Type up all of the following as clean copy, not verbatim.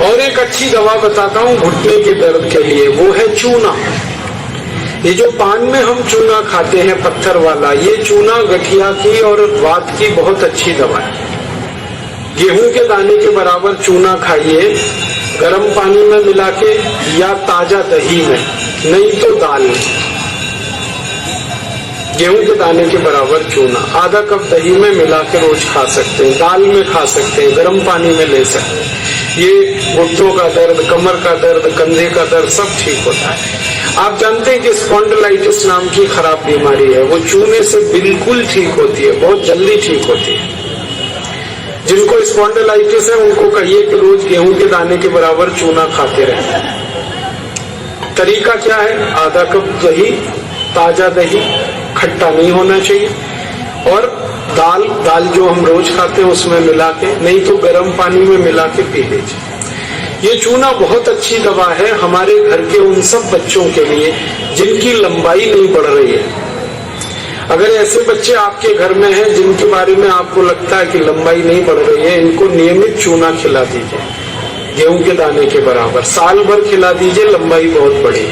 और एक अच्छी दवा बताता हूँ घुटने के दर्द के लिए, वो है चूना। ये जो पान में हम चूना खाते हैं पत्थर वाला, ये चूना गठिया की और वात की बहुत अच्छी दवा है। गेहूं के दाने के बराबर चूना खाइए, गर्म पानी में मिला के या ताजा दही में, नहीं तो दाल में। गेहूं के दाने के बराबर चूना आधा कप दही में मिला के रोज खा सकते हैं, दाल में खा सकते हैं, गर्म पानी में ले सकते हैं। ये घुटनों का दर्द, कमर का दर्द, कंधे का दर्द सब ठीक होता है। आप जानते हैं कि स्पॉन्डिलाइटिस नाम की खराब बीमारी है, वो चूने से बिल्कुल ठीक होती है, बहुत जल्दी ठीक होती है। जिनको स्पॉन्डिलाइटिस है उनको कहिए कि रोज गेहूं के दाने के बराबर चूना खाते रहें। तरीका क्या है? आधा कप दही, ताजा दही, खट्टा नहीं होना चाहिए, और दाल जो हम रोज खाते हैं उसमें मिला के, नहीं तो गर्म पानी में मिला के पी लीजिए। ये चूना बहुत अच्छी दवा है हमारे घर के उन सब बच्चों के लिए जिनकी लंबाई नहीं बढ़ रही है। अगर ऐसे बच्चे आपके घर में हैं जिनके बारे में आपको लगता है कि लंबाई नहीं बढ़ रही है, इनको नियमित चूना खिला दीजिए, गेहूं के दाने के बराबर, साल भर खिला दीजिए, लंबाई बहुत बढ़ी।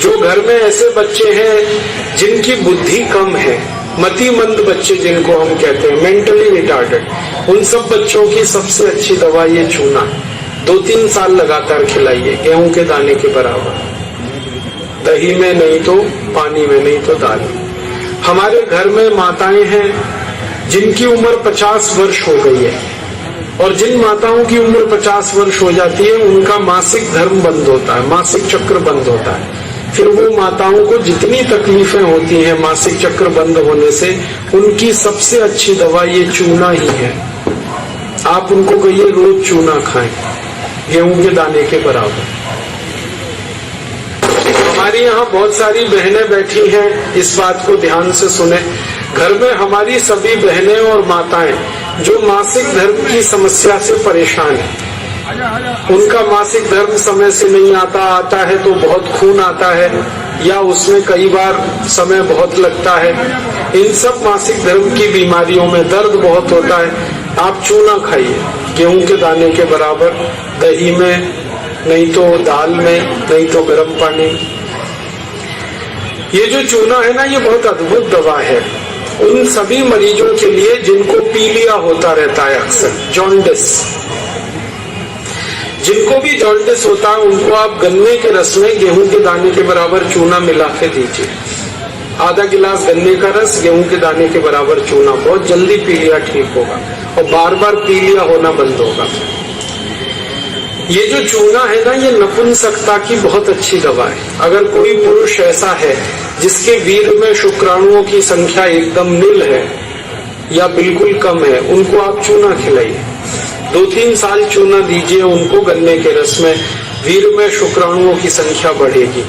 जो घर में ऐसे बच्चे हैं जिनकी बुद्धि कम है, मतिमंद बच्चे जिनको हम कहते हैं, मेंटली रिटार्डेड, उन सब बच्चों की सबसे अच्छी दवा ये चूना। 2-3 साल लगातार खिलाइए, गेहूं के दाने के बराबर, दही में नहीं तो पानी में, नहीं तो दाल में। हमारे घर में माताएं हैं जिनकी उम्र 50 वर्ष हो गई है, और जिन माताओं की उम्र 50 वर्ष हो जाती है उनका मासिक धर्म बंद होता है, मासिक चक्र बंद होता है। फिर वो माताओं को जितनी तकलीफें होती हैं मासिक चक्र बंद होने से, उनकी सबसे अच्छी दवा ये चूना ही है। आप उनको कहिए रोज चूना खाएं, गेहूं के दाने के बराबर। हमारी यहाँ बहुत सारी बहनें बैठी हैं, इस बात को ध्यान से सुने। घर में हमारी सभी बहनें और माताएं जो मासिक धर्म की समस्या से परेशान हैं, उनका मासिक धर्म समय से नहीं आता है तो बहुत खून आता है, या उसमें कई बार समय बहुत लगता है, इन सब मासिक धर्म की बीमारियों में दर्द बहुत होता है। आप चूना खाइए, गेहूं के दाने के बराबर, दही में, नहीं तो दाल में, नहीं तो गर्म पानी। ये जो चूना है ना, ये बहुत अद्भुत दवा है उन सभी मरीजों के लिए जिनको पीलिया होता रहता है, अक्सर जॉन्डिस। जिनको भी जॉन्डिस होता है उनको आप गन्ने के रस में गेहूं के दाने के बराबर चूना मिला के दीजिए। आधा गिलास गन्ने का रस, गेहूं के दाने के बराबर चूना, बहुत जल्दी पीलिया ठीक होगा और बार बार पीलिया होना बंद होगा। ये जो चूना है ना, ये नपुंसकता की बहुत अच्छी दवा है। अगर कोई पुरुष ऐसा है जिसके वीर्य में शुक्राणुओं की संख्या एकदम नील है या बिल्कुल कम है, उनको आप चूना खिलाइए। 2-3 साल चूना दीजिए उनको गन्ने के रस में, वीर्य में शुक्राणुओं की संख्या बढ़ेगी।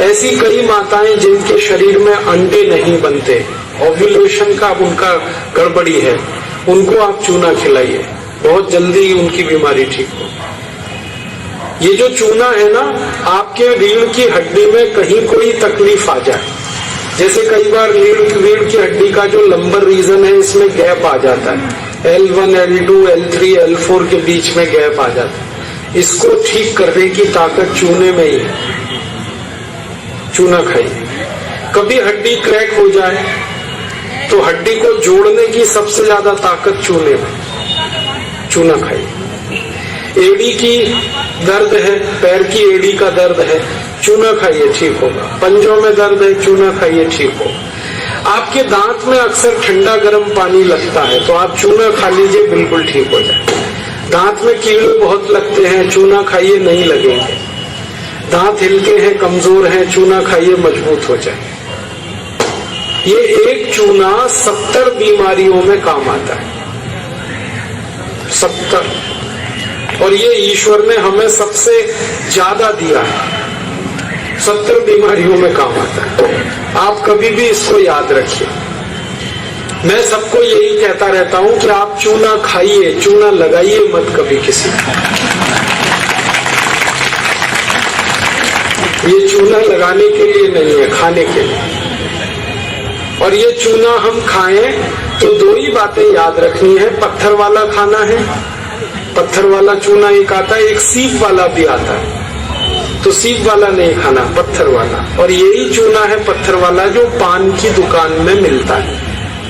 ऐसी कई माताएं जिनके शरीर में अंडे नहीं बनते, ओव्यूलेशन का उनका गड़बड़ी है, उनको आप चूना खिलाइए, बहुत जल्दी उनकी बीमारी ठीक हो। ये जो चूना है ना, आपके रीढ़ की हड्डी में कहीं कोई तकलीफ आ जाए, जैसे कई बार रीढ़ की हड्डी का जो लंबर रीजन है इसमें गैप आ जाता है, L1, L2, L3, L4 के बीच में गैप आ जाता है, इसको ठीक करने की ताकत चूने में ही है। चूना खाइए। कभी हड्डी क्रैक हो जाए तो हड्डी को जोड़ने की सबसे ज्यादा ताकत चूने में, चूना खाइए। एड़ी की दर्द है, पैर की एड़ी का दर्द है, चूना खाइए, ठीक होगा। पंजों में दर्द है, चूना खाइए, ठीक होगा। आपके दांत में अक्सर ठंडा गर्म पानी लगता है तो आप चूना खा लीजिए, बिल्कुल ठीक हो जाए। दांत में कीड़े बहुत लगते हैं, चूना खाइए, नहीं लगेंगे। दांत हिलते हैं, कमजोर हैं, चूना खाइए, मजबूत हो जाए। ये एक चूना 70 बीमारियों में काम आता है, 70। और ये ईश्वर ने हमें सबसे ज्यादा दिया है, 70 बीमारियों में काम आता है। आप कभी भी इसको याद रखिए। मैं सबको यही कहता रहता हूं कि आप चूना खाइए, चूना लगाइए मत कभी किसी को। ये चूना लगाने के लिए नहीं है, खाने के लिए। और ये चूना हम खाएं तो 2 ही बातें याद रखनी है, पत्थर वाला खाना है पत्थर वाला चूना एक आता है, एक सीप वाला भी आता है। तो सीप वाला नहीं खाना, पत्थर वाला। और यही चूना है पत्थर वाला जो पान की दुकान में मिलता है,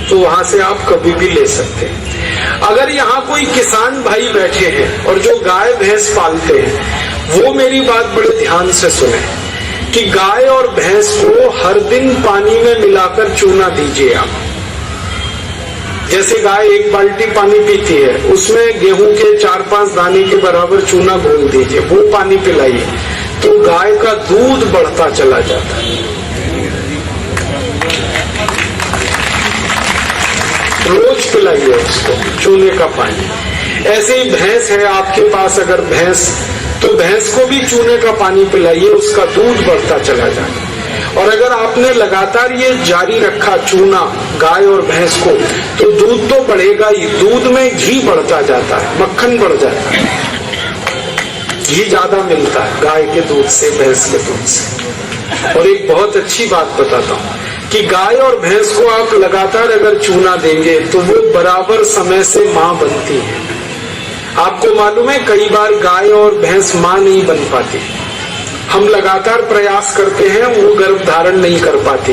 तो वहां से आप कभी भी ले सकते हैं। अगर यहाँ कोई किसान भाई बैठे हैं और जो गाय भैंस पालते हैं, वो मेरी बात बड़े ध्यान से सुने कि गाय और भैंस को हर दिन पानी में मिलाकर चूना दीजिए आप। जैसे गाय एक बाल्टी पानी पीती है, उसमें गेहूं के 4-5 दाने के बराबर चूना घोल दीजिए, वो पानी पिलाइए, तो गाय का दूध बढ़ता चला जाता है। रोज पिलाइए उसको चूने का पानी। ऐसे ही भैंस है आपके पास, अगर भैंस, तो भैंस को भी चूने का पानी पिलाइए, उसका दूध बढ़ता चला जाता है। और अगर आपने लगातार ये जारी रखा चूना गाय और भैंस को, तो दूध तो बढ़ेगा ही, दूध में घी बढ़ता जाता है, मक्खन बढ़ जाता है, घी ज्यादा मिलता है गाय के दूध से, भैंस के दूध से। और एक बहुत अच्छी बात बताता हूँ कि गाय और भैंस को आप लगातार अगर चूना देंगे तो वो बराबर समय से माँ बनती है। आपको मालूम है कई बार गाय और भैंस माँ नहीं बन पाती, हम लगातार प्रयास करते हैं, वो गर्भ धारण नहीं कर पाती,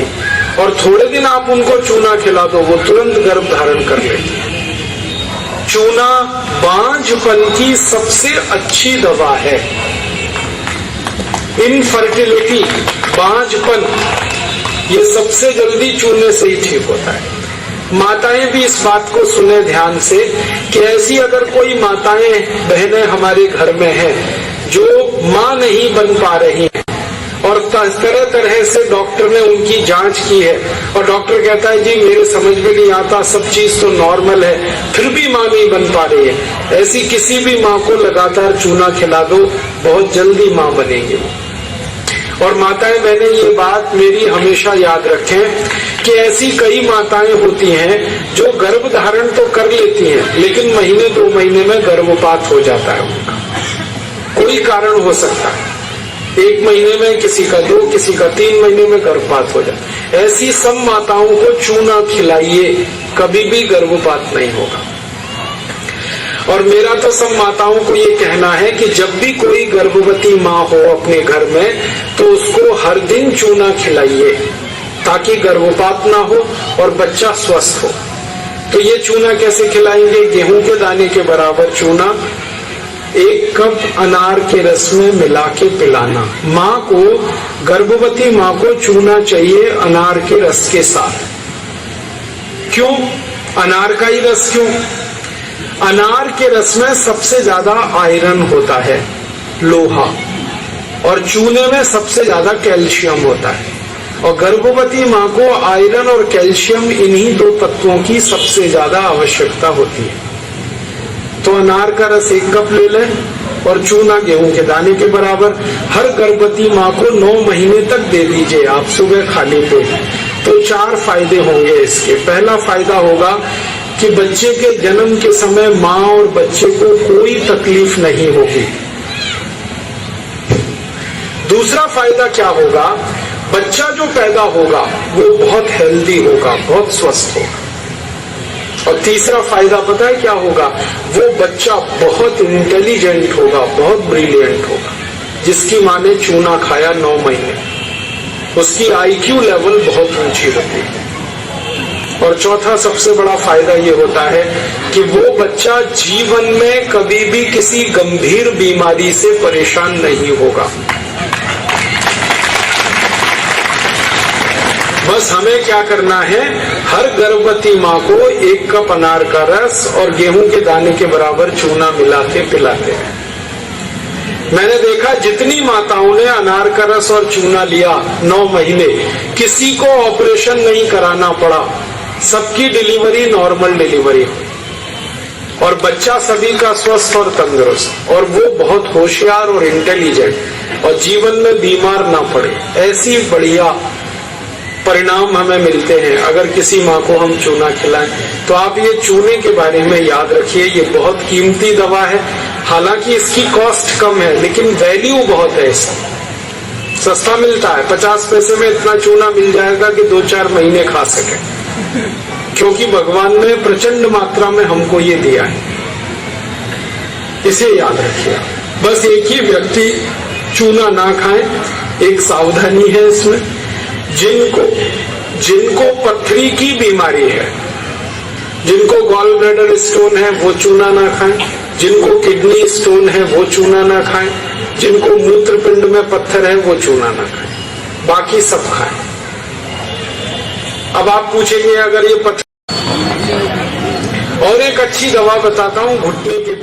और थोड़े दिन आप उनको चूना खिला दो, वो तुरंत गर्भ धारण कर लेती है। चूना बांझपन की सबसे अच्छी दवा है। इनफर्टिलिटी, बांझपन, ये सबसे जल्दी चूने से ही ठीक होता है। माताएं भी इस बात को सुने ध्यान से कि ऐसी अगर कोई माताएं बहनें हमारे घर में हैं जो मां नहीं बन पा रही हैं, और तरह तरह से डॉक्टर ने उनकी जांच की है, और डॉक्टर कहता है जी मेरे समझ में नहीं आता, सब चीज तो नॉर्मल है, फिर भी मां नहीं बन पा रही है, ऐसी किसी भी मां को लगातार चूना खिला दो, बहुत जल्दी मां बनेगी। और माताएं बहनें ये बात मेरी हमेशा याद रखें कि ऐसी कई माताएं होती हैं जो गर्भ धारण तो कर लेती हैं, लेकिन महीने 2 महीने में गर्भपात हो जाता है उनका, कोई कारण हो सकता है। 1 महीने में किसी का 2, किसी का 3 महीने में गर्भपात हो जाता है। ऐसी सब माताओं को चूना खिलाइए, कभी भी गर्भपात नहीं होगा। और मेरा तो सब माताओं को ये कहना है कि जब भी कोई गर्भवती माँ हो अपने घर में, तो उसको हर दिन चूना खिलाइए ताकि गर्भपात ना हो और बच्चा स्वस्थ हो। तो ये चूना कैसे खिलाएंगे? गेहूं के दाने के बराबर चूना 1 कप अनार के रस में मिला के पिलाना। माँ को, गर्भवती माँ को चूना चाहिए अनार के रस के साथ। क्यों अनार का ही रस? क्यों? अनार के रस में सबसे ज्यादा आयरन होता है, लोहा, और चूने में सबसे ज्यादा कैल्शियम होता है। और गर्भवती माँ को आयरन और कैल्शियम, इन्हीं 2 तत्वों की सबसे ज्यादा आवश्यकता होती है। तो अनार का रस 1 कप ले लें और चूना गेहूं के दाने के बराबर हर गर्भवती माँ को 9 महीने तक दे दीजिए आप, सुबह खाली पेट। तो 4 फायदे होंगे इसके। पहला फायदा होगा कि बच्चे के जन्म के समय माँ और बच्चे को कोई तकलीफ नहीं होगी। दूसरा फायदा क्या होगा? बच्चा जो पैदा होगा वो बहुत हेल्दी होगा, बहुत स्वस्थ होगा। और तीसरा फायदा पता है क्या होगा? वो बच्चा बहुत इंटेलिजेंट होगा, बहुत ब्रिलियंट होगा। जिसकी माँ ने चूना खाया 9 महीने, उसकी IQ लेवल बहुत ऊंची होती है। और चौथा सबसे बड़ा फायदा ये होता है कि वो बच्चा जीवन में कभी भी किसी गंभीर बीमारी से परेशान नहीं होगा। बस हमें क्या करना है? हर गर्भवती माँ को 1 कप अनार का रस और गेहूं के दाने के बराबर चूना मिला के पिलाते हैं। मैंने देखा जितनी माताओं ने अनार का रस और चूना लिया 9 महीने, किसी को ऑपरेशन नहीं कराना पड़ा, सबकी डिलीवरी नॉर्मल डिलीवरी हुई और बच्चा सभी का स्वस्थ और तंदुरुस्त, और वो बहुत होशियार और इंटेलिजेंट, और जीवन में बीमार ना पड़े। ऐसी बढ़िया परिणाम हमें मिलते हैं अगर किसी माँ को हम चूना खिलाएं। तो आप ये चूने के बारे में याद रखिए, ये बहुत कीमती दवा है। हालांकि इसकी कॉस्ट कम है, लेकिन वैल्यू बहुत है इसका। सस्ता मिलता है, 50 पैसे में इतना चूना मिल जाएगा कि 2-4 महीने खा सके, क्योंकि भगवान ने प्रचंड मात्रा में हमको ये दिया है। इसे याद रखिए। बस एक ही व्यक्ति चूना ना खाए, एक सावधानी है इसमें। जिनको पथरी की बीमारी है, जिनको गॉल ब्लैडर स्टोन है, वो चूना ना खाएं। जिनको किडनी स्टोन है, वो चूना ना खाएं। जिनको मूत्रपिंड में पत्थर है, वो चूना ना खाएं, बाकी सब खाएं। अब आप पूछेंगे अगर ये पत्थर, और एक अच्छी दवा बताता हूं घुटने के